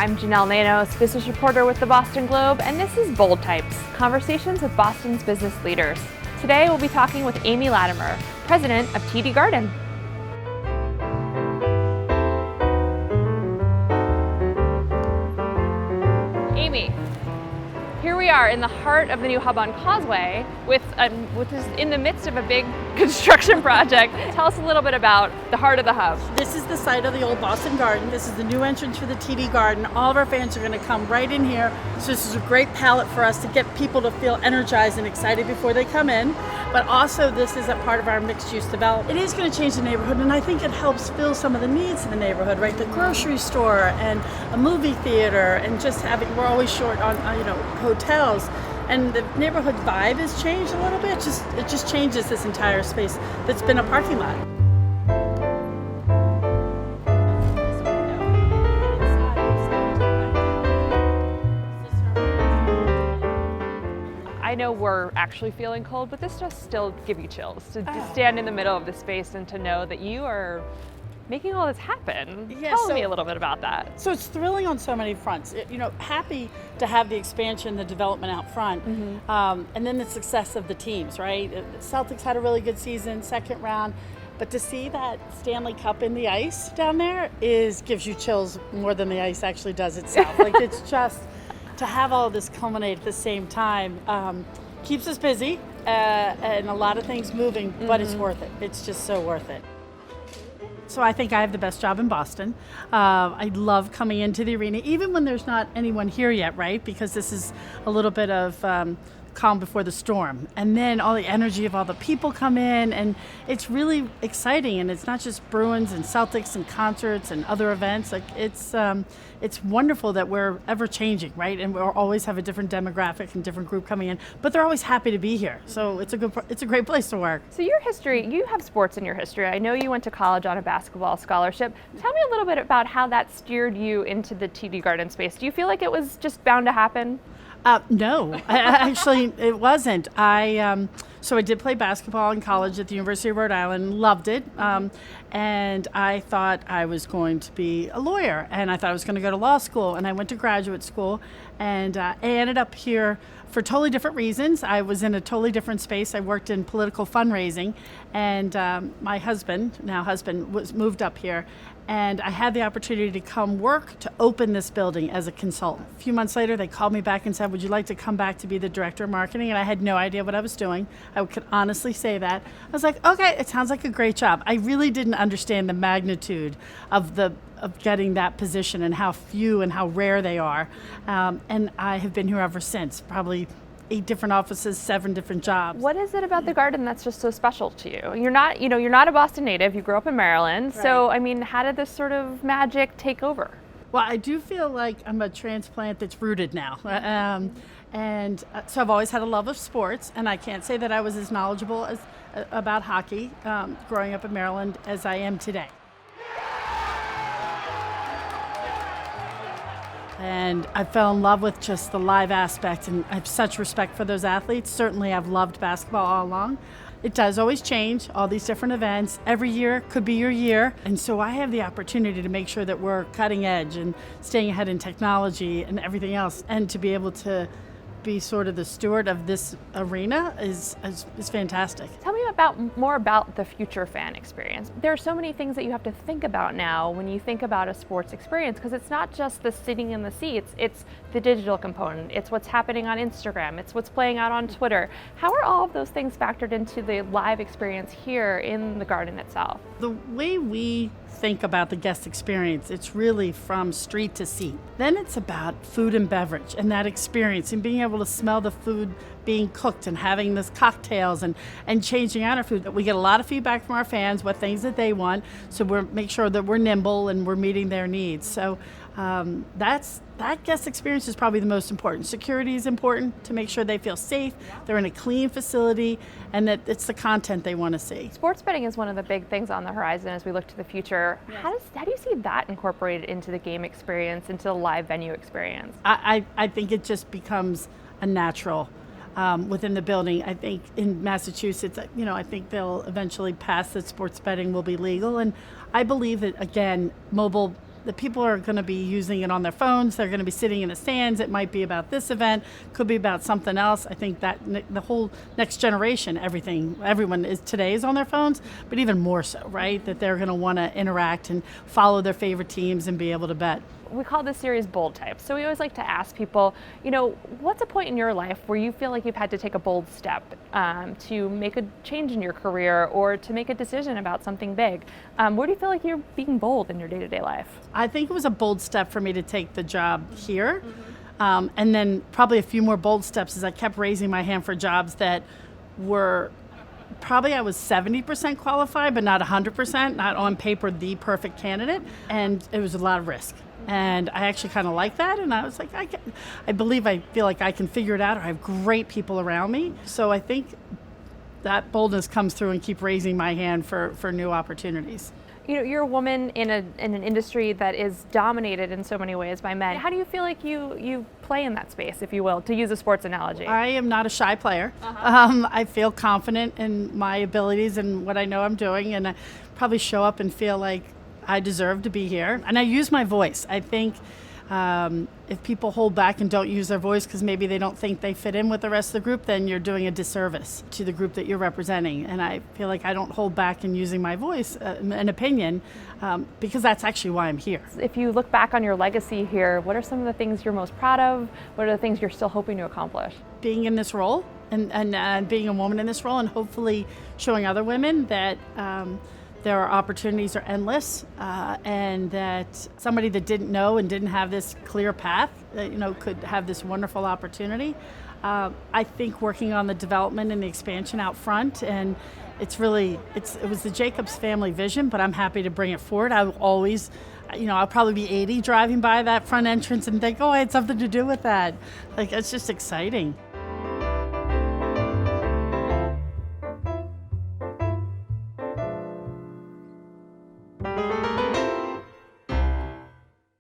I'm Janelle Nanos, business reporter with the Boston Globe, and this is Bold Types, conversations with Boston's business leaders. Today we'll be talking with Amy Latimer, president of TD Garden. Amy, here we are in the heart of the new hub on Causeway, which is in the midst of a big construction project. Tell us a little bit about the heart of the hub. This is the site of the old Boston Garden. This is the new entrance for the TD Garden. All of our fans are going to come right in here. So this is a great palette for us to get people to feel energized and excited before they come in. But also this is a part of our mixed-use development. It is going to change the neighborhood, and I think it helps fill some of the needs in the neighborhood, right? The grocery store and a movie theater, and just we're always short on hotels. And the neighborhood vibe has changed a little bit. It just changes this entire space that's been a parking lot. I know we're actually feeling cold, but this just still give you chills to stand in the middle of the space and to know that you are making all this happen. Tell me a little bit about that. So it's thrilling on so many fronts. Happy to have the expansion, the development out front, and then the success of the teams, right? The Celtics had a really good season, second round, but to see that Stanley Cup in the ice down there gives you chills more than the ice actually does itself. Like, it's just, to have all this culminate at the same time keeps us busy and a lot of things moving, but it's worth it. It's just so worth it. So I think I have the best job in Boston. I love coming into the arena, even when there's not anyone here yet, right? Because this is a little bit of calm before the storm. And then all the energy of all the people come in, and it's really exciting. And it's not just Bruins and Celtics and concerts and other events. Like, it's wonderful that we're ever changing, right? And we'll always have a different demographic and different group coming in, but they're always happy to be here. So it's a great place to work. So your history, you have sports in your history. I know you went to college on a basketball scholarship. Tell me a little bit about how that steered you into the TD Garden space. Do you feel like it was just bound to happen? No, actually it wasn't. So I did play basketball in college at the University of Rhode Island, loved it, and I thought I was going to be a lawyer, and I thought I was going to go to law school, and I went to graduate school, and I ended up here for totally different reasons. I was in a totally different space. I worked in political fundraising, and my husband was moved up here, and I had the opportunity to come work to open this building as a consultant. A few months later, they called me back and said, would you like to come back to be the director of marketing? And I had no idea what I was doing. I could honestly say that. I was like, okay, it sounds like a great job. I really didn't understand the magnitude of getting that position and how few and how rare they are. And I have been here ever since, probably 8 different offices, 7 different jobs. What is it about the garden that's just so special to you? You're not a Boston native. You grew up in Maryland. Right. So, how did this sort of magic take over? Well, I do feel like I'm a transplant that's rooted now. So I've always had a love of sports, and I can't say that I was as knowledgeable about hockey growing up in Maryland as I am today. And I fell in love with just the live aspect, and I have such respect for those athletes. Certainly I've loved basketball all along. It does always change, all these different events. Every year could be your year. And so I have the opportunity to make sure that we're cutting edge and staying ahead in technology and everything else. And to be able to be sort of the steward of this arena is fantastic. Tell me more about the future fan experience. There are so many things that you have to think about now when you think about a sports experience, because it's not just the sitting in the seats, it's the digital component, it's what's happening on Instagram, it's what's playing out on Twitter. How are all of those things factored into the live experience here in the garden itself? The way we think about the guest experience, it's really from street to seat. Then it's about food and beverage and that experience and being able to smell the food being cooked and having this cocktails and changing out our food. We get a lot of feedback from our fans, what things that they want, so we make sure that we're nimble and we're meeting their needs. So that guest experience is probably the most important. Security is important to make sure they feel safe, they're in a clean facility, and that it's the content they want to see. Sports betting is one of the big things on the horizon as we look to the future. Yes. How do you see that incorporated into the game experience, into the live venue experience? I think it just becomes a natural within the building. I think in Massachusetts, I think they'll eventually pass that sports betting will be legal. And I believe that, again, mobile the people are going to be using it on their phones. They're going to be sitting in the stands. It might be about this event, could be about something else. I think that the whole next generation, everyone today is on their phones, but even more so, right? That they're going to want to interact and follow their favorite teams and be able to bet. We call this series Bold Type. So we always like to ask people, what's a point in your life where you feel like you've had to take a bold step to make a change in your career or to make a decision about something big? Where do you feel like you're being bold in your day-to-day life? I think it was a bold step for me to take the job here. And then probably a few more bold steps as I kept raising my hand for jobs that were probably I was 70% qualified, but not 100%, not on paper the perfect candidate. And it was a lot of risk. And I actually kind of like that. And I was like, I feel like I can figure it out. I have great people around me. So I think that boldness comes through and keep raising my hand for new opportunities. You're a woman in an industry that is dominated in so many ways by men. How do you feel like you play in that space, if you will, to use a sports analogy? I am not a shy player. I feel confident in my abilities and what I know I'm doing, and I probably show up and feel like I deserve to be here. And I use my voice. I think if people hold back and don't use their voice because maybe they don't think they fit in with the rest of the group, then you're doing a disservice to the group that you're representing. And I feel like I don't hold back in using my voice, an opinion, because that's actually why I'm here. If you look back on your legacy here, what are some of the things you're most proud of? What are the things you're still hoping to accomplish? Being in this role and being a woman in this role, and hopefully showing other women that there are opportunities are endless, and that somebody that didn't know and didn't have this clear path, could have this wonderful opportunity. I think working on the development and the expansion out front, and it was the Jacobs family vision, but I'm happy to bring it forward. I will always, I'll probably be 80 driving by that front entrance and think, oh, I had something to do with that. Like, it's just exciting.